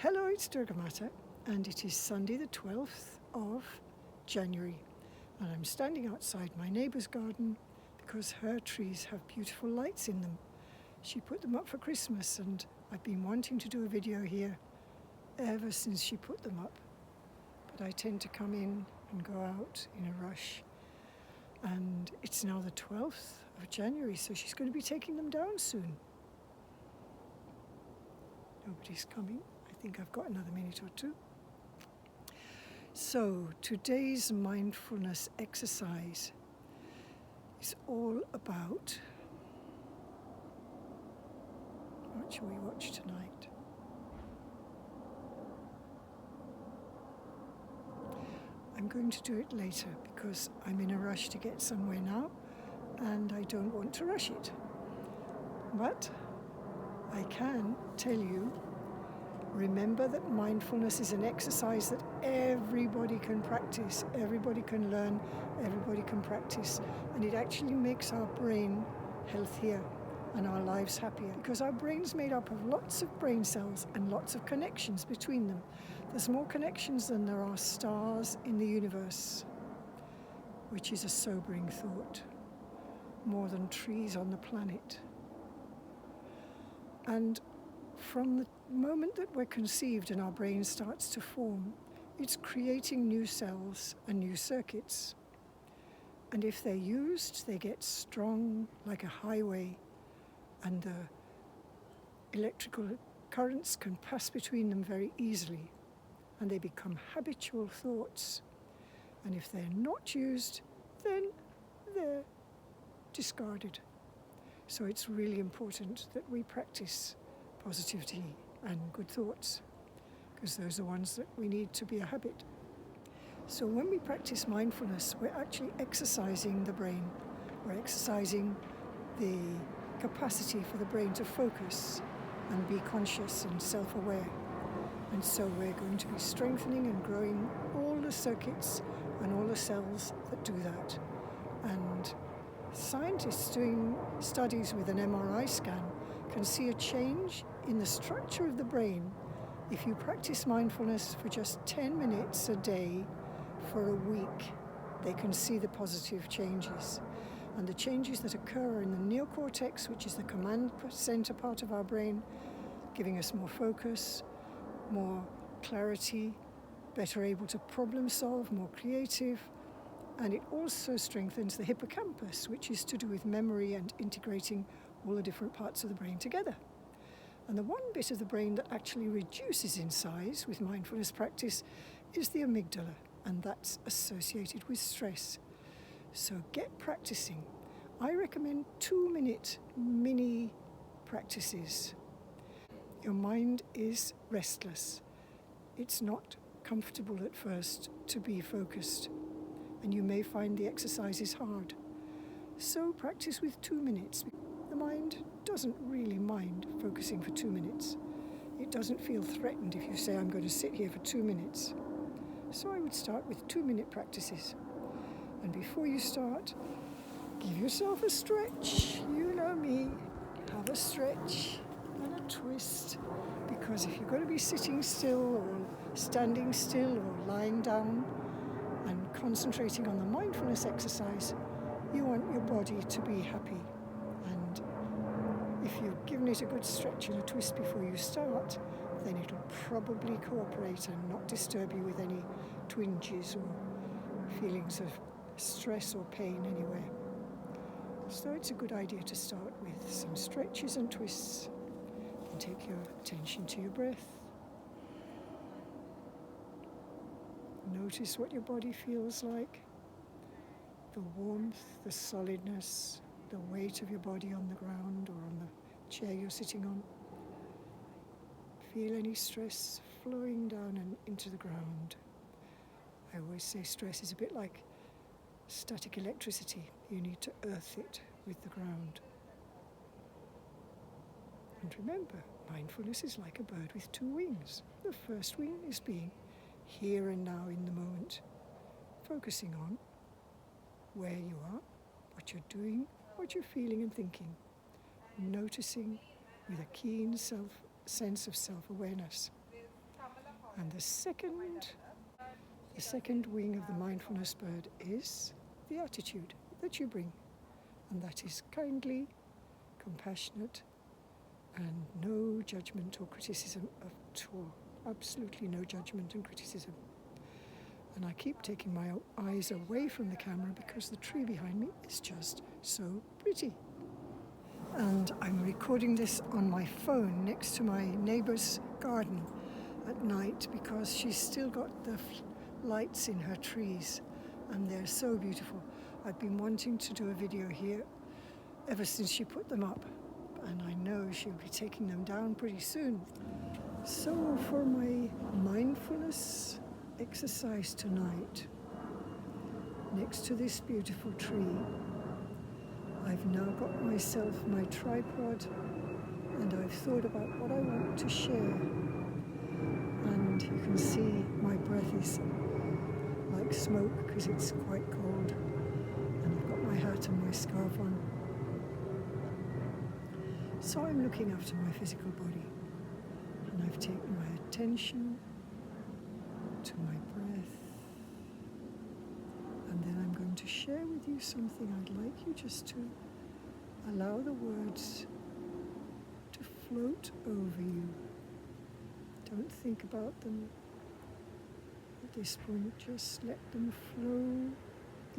Hello, it's DurgaMata, and it is Sunday the 12th of January, and I'm standing outside my neighbour's garden because her trees have beautiful lights in them. She put them up for Christmas, and I've been wanting to do a video here ever since she put them up, but I tend to come in and go out in a rush, and it's now the 12th of January, so she's going to be taking them down soon. Nobody's coming. I think I've got another minute or two. So today's mindfulness exercise is all about, what shall we watch tonight? I'm going to do it later because I'm in a rush to get somewhere now and I don't want to rush it. But I can tell you, remember that mindfulness is an exercise that everybody can practice, everybody can learn, everybody can practice, and it actually makes our brain healthier and our lives happier because our brain's made up of lots of brain cells and lots of connections between them. There's more connections than there are stars in the universe, which is a sobering thought, more than trees on the planet. And from the moment that we're conceived and our brain starts to form, it's creating new cells and new circuits. And if they're used, they get strong like a highway, and the electrical currents can pass between them very easily, and they become habitual thoughts. And if they're not used, then they're discarded. So it's really important that we practice positivity and good thoughts, because those are ones that we need to be a habit. So when we practice mindfulness, we're actually exercising the brain. We're exercising the capacity for the brain to focus and be conscious and self-aware. And so we're going to be strengthening and growing all the circuits and all the cells that do that. And scientists doing studies with an MRI scan can see a change in the structure of the brain if you practice mindfulness for just 10 minutes a day for a week. They can see the positive changes. And the changes that occur in the neocortex, which is the command center part of our brain, giving us more focus, more clarity, better able to problem solve, more creative. And it also strengthens the hippocampus, which is to do with memory and integrating all the different parts of the brain together. And the one bit of the brain that actually reduces in size with mindfulness practice is the amygdala, and that's associated with stress. So get practicing. I recommend 2-minute mini practices. Your mind is restless. It's not comfortable at first to be focused, and you may find the exercises hard. So practice with 2 minutes. The mind doesn't really mind focusing for 2 minutes. It doesn't feel threatened if you say, I'm going to sit here for 2 minutes. So I would start with 2-minute practices. And before you start, give yourself a stretch. You know me. Have a stretch and a twist. Because if you're going to be sitting still or standing still or lying down and concentrating on the mindfulness exercise, you want your body to be happy. And if you've given it a good stretch and a twist before you start, then it'll probably cooperate and not disturb you with any twinges or feelings of stress or pain anywhere. So it's a good idea to start with some stretches and twists, and take your attention to your breath. Notice what your body feels like, the warmth, the solidness, the weight of your body on the ground or on the chair you're sitting on. Feel any stress flowing down and into the ground. I always say stress is a bit like static electricity. You need to earth it with the ground. And remember, mindfulness is like a bird with 2 wings. The first wing is being here and now in the moment, focusing on where you are, what you're doing, what you're feeling and thinking, noticing with a keen sense of self-awareness. And the second wing of the mindfulness bird is the attitude that you bring. And that is kindly, compassionate, and no judgment or criticism at all. Absolutely no judgment and criticism. And I keep taking my eyes away from the camera because the tree behind me is just so pretty. And I'm recording this on my phone next to my neighbour's garden at night because she's still got the lights in her trees and they're so beautiful. I've been wanting to do a video here ever since she put them up, and I know she'll be taking them down pretty soon. So for my mindfulness exercise tonight, next to this beautiful tree, I've now got myself my tripod and I've thought about what I want to share. And you can see my breath is like smoke because it's quite cold. And I've got my hat and my scarf on. So I'm looking after my physical body. And I've taken my attention to my breath. And then I'm going to share with you something I'd like you just to allow the words to float over you. Don't think about them at this point, just let them flow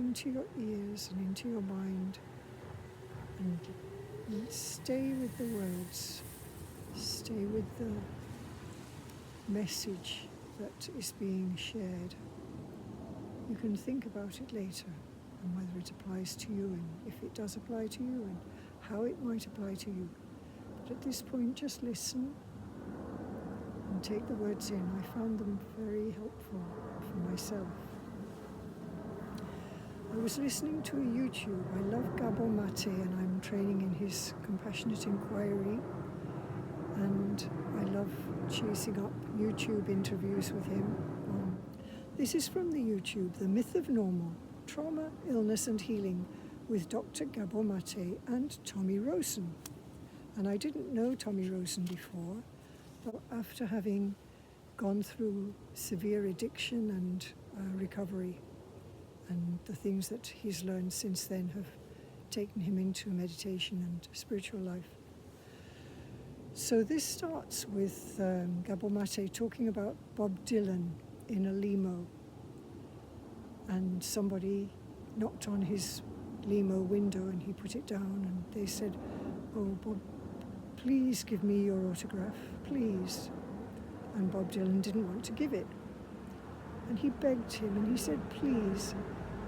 into your ears and into your mind, and stay with the words, stay with the message that is being shared. You can think about it later and whether it applies to you and if it does apply to you and how it might apply to you. But at this point, just listen and take the words in. I found them very helpful for myself. I was listening to a YouTube. I love Gabor Maté and I'm training in his compassionate inquiry, and I love chasing up YouTube interviews with him. This is from the YouTube, The Myth of Normal, Trauma, Illness and Healing with Dr. Gabor Maté and Tommy Rosen. And I didn't know Tommy Rosen before, but after having gone through severe addiction and recovery, and the things that he's learned since then have taken him into meditation and spiritual life. So this starts with Gabor Maté talking about Bob Dylan in a limo, and somebody knocked on his limo window and he put it down and they said, "Oh Bob, please give me your autograph, please." And Bob Dylan didn't want to give it. And he begged him and he said, "Please,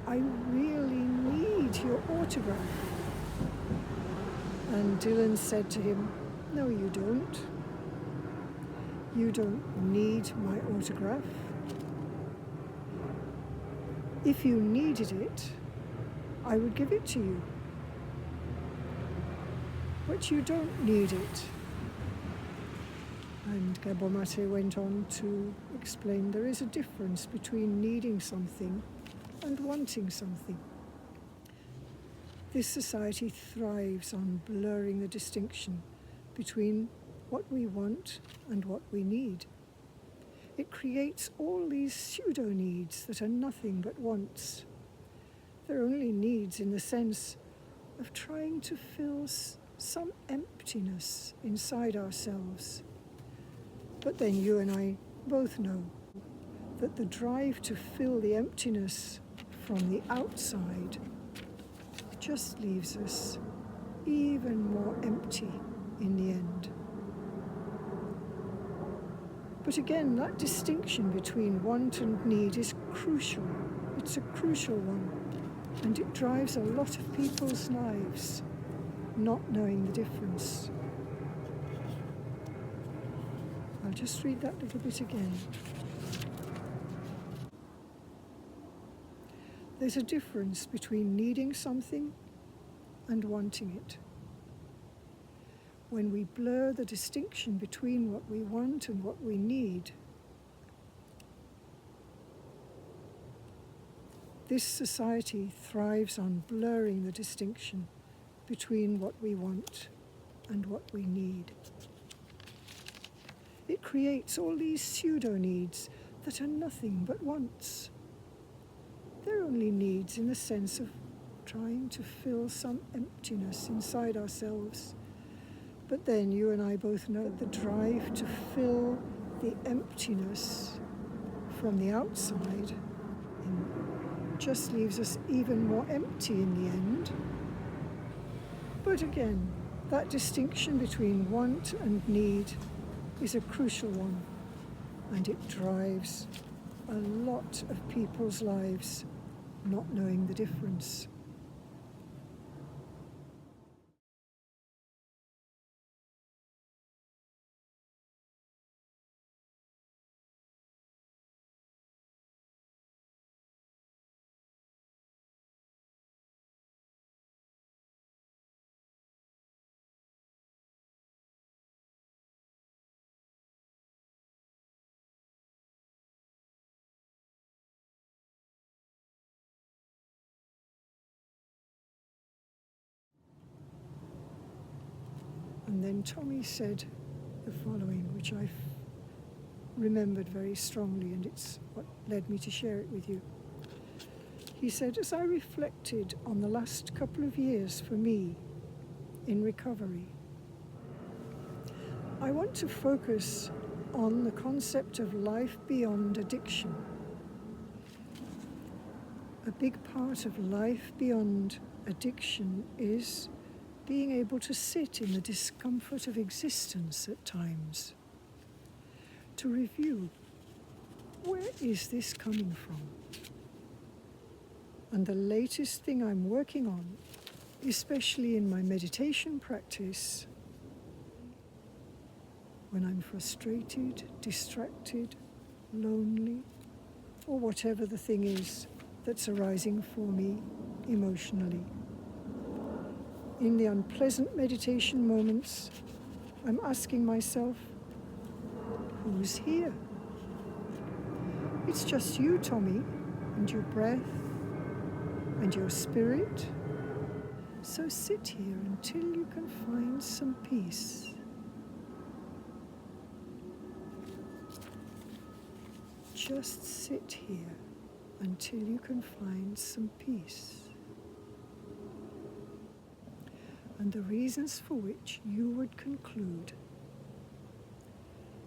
I really need your autograph." And Dylan said to him, "No, you don't. You don't need my autograph. If you needed it, I would give it to you. But you don't need it." And Gabor Maté went on to explain there is a difference between needing something and wanting something. This society thrives on blurring the distinction between what we want and what we need. It creates all these pseudo-needs that are nothing but wants. They're only needs in the sense of trying to fill some emptiness inside ourselves. But then you and I both know that the drive to fill the emptiness from the outside just leaves us even more empty in the end. But again, that distinction between want and need is crucial. It's a crucial one, and it drives a lot of people's lives, not knowing the difference. I'll just read that little bit again. There's a difference between needing something and wanting it. When we blur the distinction between what we want and what we need, this society thrives on blurring the distinction between what we want and what we need. It creates all these pseudo-needs that are nothing but wants. They're only needs in the sense of trying to fill some emptiness inside ourselves. But then you and I both know the drive to fill the emptiness from the outside just leaves us even more empty in the end. But again, that distinction between want and need is a crucial one, and it drives a lot of people's lives not knowing the difference. And then Tommy said the following, which I've remembered very strongly, and it's what led me to share it with you. He said, as I reflected on the last couple of years for me in recovery, I want to focus on the concept of life beyond addiction. A big part of life beyond addiction is being able to sit in the discomfort of existence at times, to review, where is this coming from? And the latest thing I'm working on, especially in my meditation practice, when I'm frustrated, distracted, lonely, or whatever the thing is that's arising for me emotionally. In the unpleasant meditation moments, I'm asking myself, who's here? It's just you, Tommy, and your breath, and your spirit. So sit here until you can find some peace. Just sit here until you can find some peace. And the reasons for which you would conclude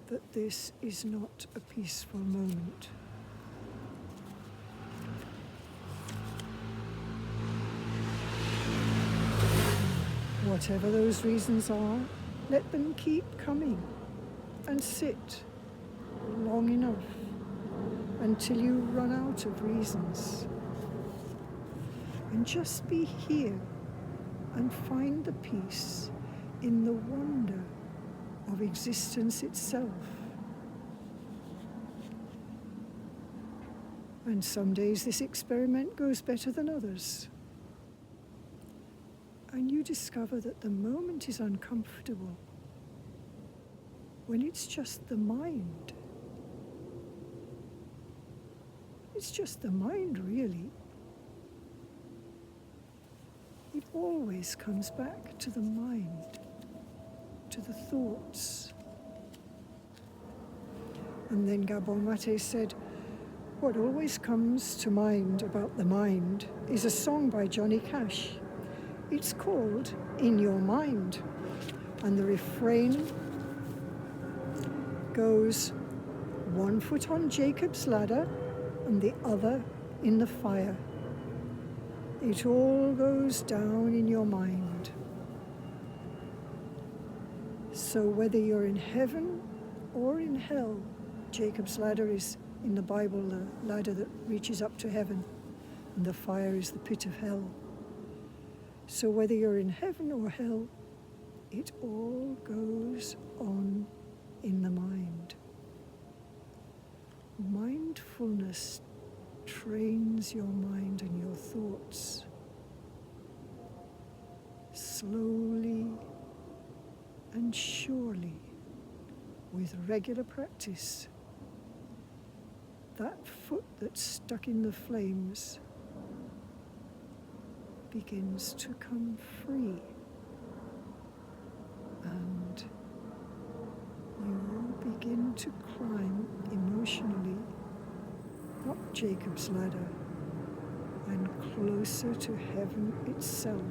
that this is not a peaceful moment. Whatever those reasons are, let them keep coming and sit long enough until you run out of reasons. And just be here and find the peace in the wonder of existence itself. And some days this experiment goes better than others. And you discover that the moment is uncomfortable when it's just the mind. It's just the mind, really. It always comes back to the mind, to the thoughts. And then Gabor Maté said, what always comes to mind about the mind is a song by Johnny Cash. It's called In Your Mind, and the refrain goes, one foot on Jacob's ladder and the other in the fire. It all goes down in your mind. So whether you're in heaven or in hell, Jacob's ladder is in the Bible the ladder that reaches up to heaven, and the fire is the pit of hell. So whether you're in heaven or hell, it all goes on in the mind. Mindfulness trains your mind and your thoughts. Slowly and surely, with regular practice, that foot that's stuck in the flames begins to come free, and you begin to climb emotionally up Jacob's ladder and closer to heaven itself.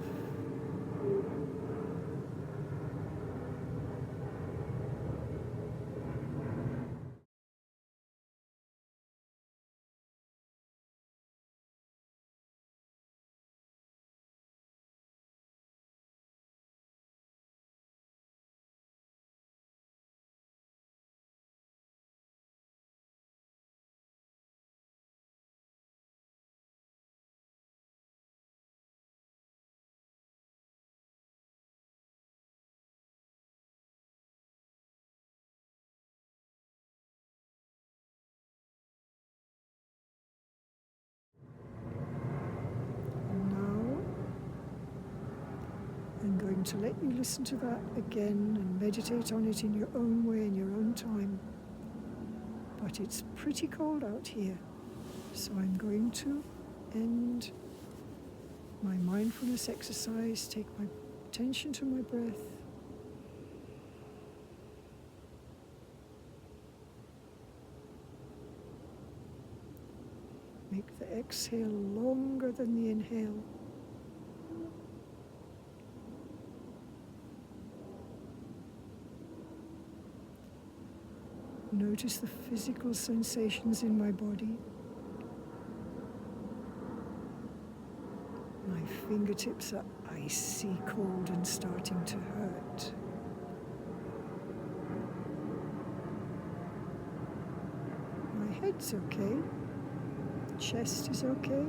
I'm going to let you listen to that again and meditate on it in your own way, in your own time. But it's pretty cold out here, so I'm going to end my mindfulness exercise, take my attention to my breath. Make the exhale longer than the inhale. Notice the physical sensations in my body. My fingertips are icy cold and starting to hurt. My head's okay. Chest is okay.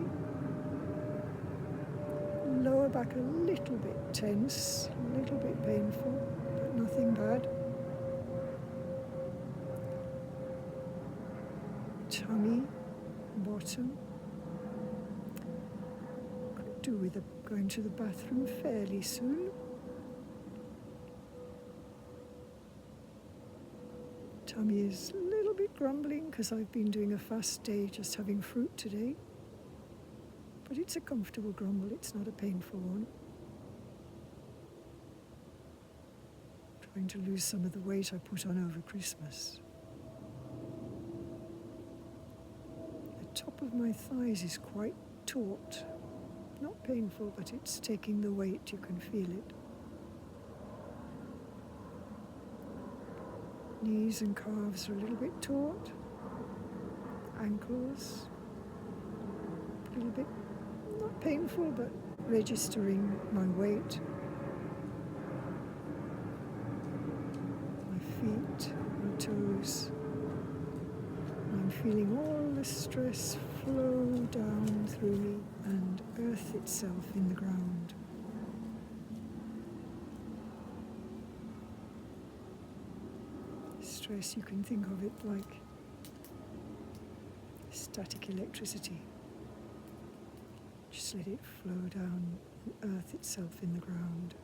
Lower back a little bit tense, a little bit painful, but nothing bad. Tummy, bottom. Could do with going to the bathroom fairly soon. Tummy is a little bit grumbling because I've been doing a fast day, just having fruit today. But it's a comfortable grumble, it's not a painful one. Trying to lose some of the weight I put on over Christmas. The top of my thighs is quite taut. Not painful, but it's taking the weight, you can feel it. Knees and calves are a little bit taut. Ankles, a little bit, not painful, but registering my weight. My feet, my toes. I'm feeling all the stress flow down through me and earth itself in the ground. Stress, you can think of it like static electricity. Just let it flow down and earth itself in the ground.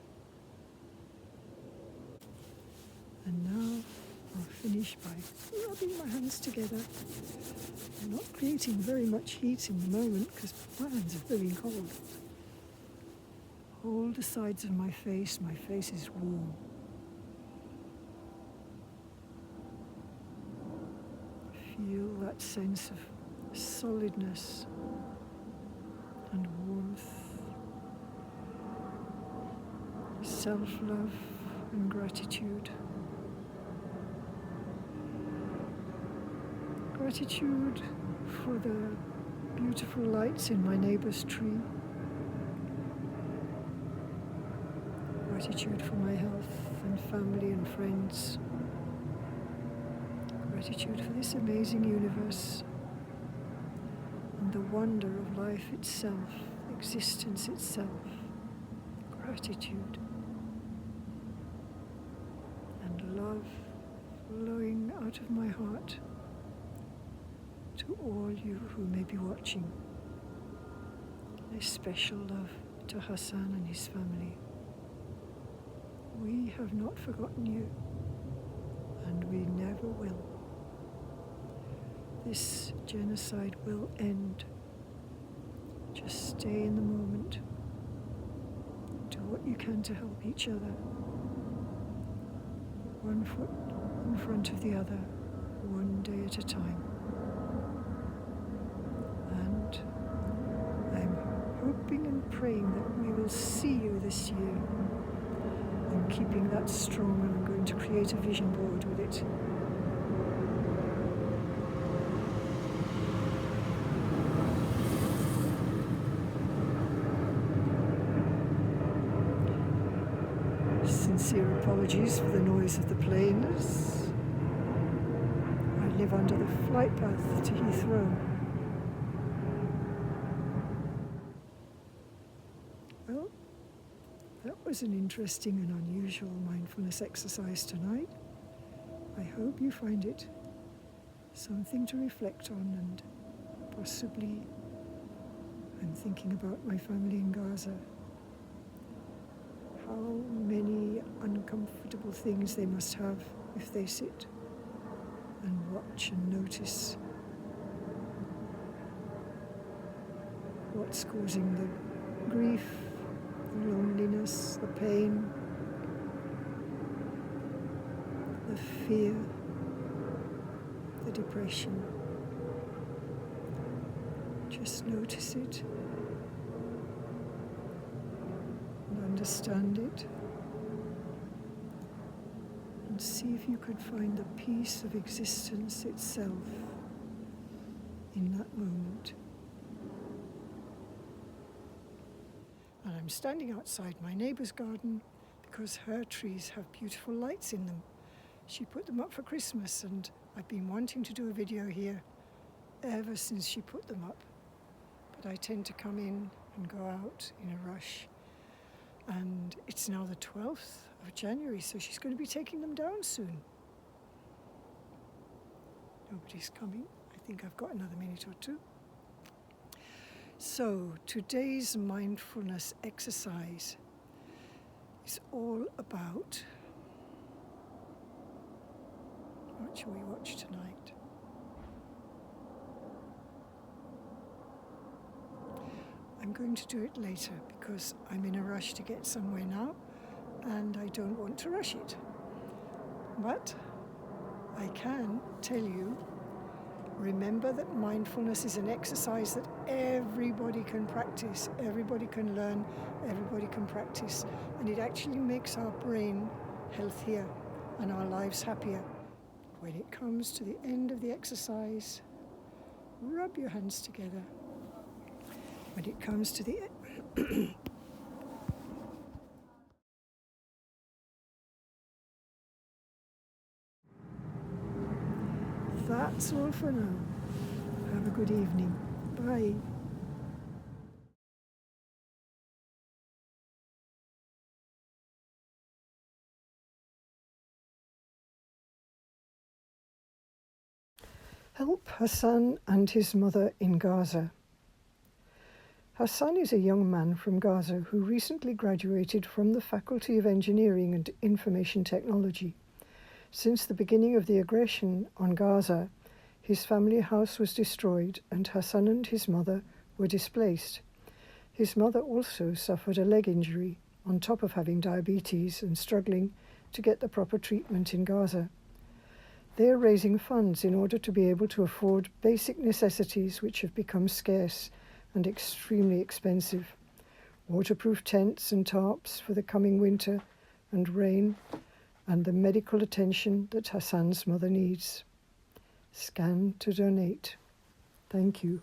And now I'll finish by rubbing my hands together. I'm not creating very much heat in the moment because my hands are very cold. Hold the sides of my face is warm. Feel that sense of solidness and warmth, self-love and gratitude. Gratitude for the beautiful lights in my neighbour's tree. Gratitude for my health and family and friends. Gratitude for this amazing universe and the wonder of life itself, existence itself. Gratitude and love flowing out of my heart to all you who may be watching. A special love to Hassan and his family. We have not forgotten you, and we never will. This genocide will end. Just stay in the moment. Do what you can to help each other. One foot in in front of the other, one day at a time. And I'm hoping and praying that we will see you this year. I'm keeping that strong, and I'm going to create a vision board with it. Sincere apologies for the noise of the planes. I live under the flight path to Heathrow. Well, that was an interesting and unusual mindfulness exercise tonight. I hope you find it something to reflect on, and possibly I'm thinking about my family in Gaza. How many uncomfortable things they must have if they sit and watch and notice what's causing the grief, the loneliness, the pain, the fear, the depression. Just notice it. Understand it, and see if you could find the peace of existence itself in that moment. And I'm standing outside my neighbour's garden because her trees have beautiful lights in them. She put them up for Christmas, and I've been wanting to do a video here ever since she put them up. But I tend to come in and go out in a rush. And it's now the 12th of January, so she's going to be taking them down soon. Nobody's coming. I think I've got another minute or two. So today's mindfulness exercise is all about, what shall we watch tonight? I'm going to do it later because I'm in a rush to get somewhere now and I don't want to rush it. But I can tell you, remember that mindfulness is an exercise that everybody can practice, everybody can learn, everybody can practice, and it actually makes our brain healthier and our lives happier. When it comes to the end of the exercise, rub your hands together. When it comes to the That's all for now. Have a good evening. Bye. Help Hassan and his mother in Gaza. Hassan is a young man from Gaza who recently graduated from the Faculty of Engineering and Information Technology. Since the beginning of the aggression on Gaza, his family house was destroyed and Hassan and his mother were displaced. His mother also suffered a leg injury, on top of having diabetes and struggling to get the proper treatment in Gaza. They are raising funds in order to be able to afford basic necessities which have become scarce and extremely expensive. Waterproof tents and tarps for the coming winter and rain, and the medical attention that Hassan's mother needs. Scan to donate. Thank you.